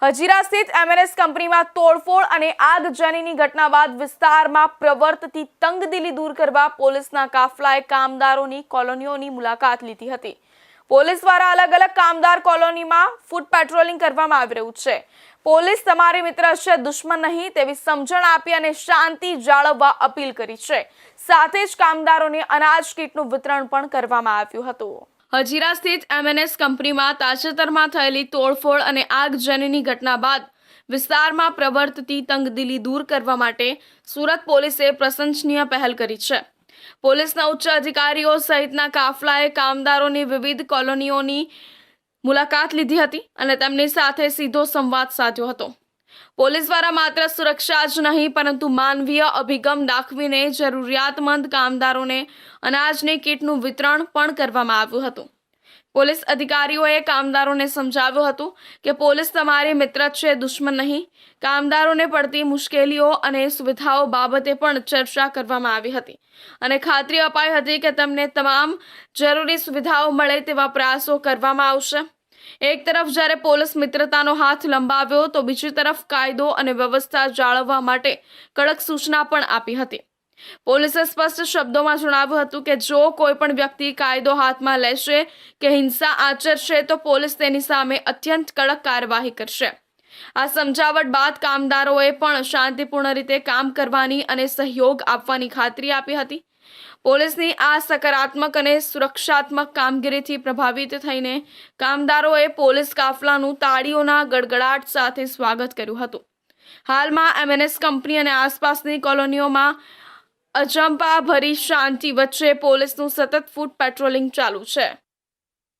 હજીરા સ્થિત એમએનએસ કંપનીમાં તોડફોડ અને આગજનીની ઘટના બાદ વિસ્તારમાં પ્રવર્તતી તંગદિલી દૂર કરવા પોલીસના કાફલાએ કામદારોની કોલોનીઓની મુલાકાત લીધી હતી। પોલીસ દ્વારા અલગ અલગ કામદાર કોલોનીમાં ફૂટ પેટ્રોલિંગ કરવામાં આવી રહ્યું છે। પોલીસ તમારી મિત્ર છે, દુશ્મન નહીં તેવી સમજણ આપી અને શાંતિ જાળવવા અપીલ કરી છે। સાથે જ કામદારોને અનાજ કીટનું વિતરણ પણ કરવામાં આવ્યું હતું। હજીરા સ્થિત એમએનએસ કંપનીમાં તાજેતરમાં થયેલી તોડફોડ અને આગજનીની ઘટના બાદ વિસ્તારમાં પ્રવર્તતી તંગદિલી દૂર કરવા માટે સુરત પોલીસે પ્રશંસનીય પહેલ કરી છે। પોલીસના ઉચ્ચ અધિકારીઓ સહિતના કાફલાએ કામદારોની વિવિધ કોલોનીઓની મુલાકાત લીધી હતી અને તેમની સાથે સીધો સંવાદ સાધ્યો હતો। પોલીસ દ્વારા માત્ર સુરક્ષા જ નહીં પરંતુ માનવીય અભિગમ દાખવીને જરૂરિયાતમંદ કામદારોને અનાજની કીટનું વિતરણ પણ કરવામાં આવ્યું હતું। પોલીસ અધિકારીઓએ કામદારોને સમજાવ્યું હતું કે પોલીસ તમારી મિત્ર છે, દુશ્મન નહીં। કામદારોને પડતી મુશ્કેલીઓ અને સુવિધાઓ બાબતે પણ ચર્ચા કરવામાં આવી હતી અને ખાતરી અપાઈ હતી કે તેમને તમામ જરૂરી સુવિધાઓ મળે તેવા પ્રયાસો કરવામાં આવશે। એક તરફ જ્યારે પોલીસ મિત્રતાનો હાથ લંબાવ્યો તો બીજી તરફ કાયદો અને વ્યવસ્થા જાળવવા માટે કડક સૂચના પણ આપી હતી। પોલીસે સ્પષ્ટ શબ્દોમાં જણાવ્યું હતું કે જો કોઈ પણ વ્યક્તિ કાયદો હાથમાં લેશે કે હિંસા આચરશે તો પોલીસ તેની સામે અત્યંત કડક કાર્યવાહી કરશે। આ સમજાવટ બાદ કામદારોએ પણ શાંતિપૂર્ણ રીતે કામ કરવાની અને સહયોગ આપવાની ખાતરી આપી હતી। પોલીસની આ સકારાત્મક અને સુરક્ષાત્મક કામગીરીથી પ્રભાવિત થઈને કામદારોએ પોલીસ કાફલાનું તાળીઓના ગડગડાટ સાથે સ્વાગત કર્યું હતું। હાલમાં એમએનએસ કંપની અને આસપાસની કોલોનીઓમાં અજંપાભરી શાંતિ વચ્ચે પોલીસનું સતત ફૂટ પેટ્રોલિંગ ચાલુ છે।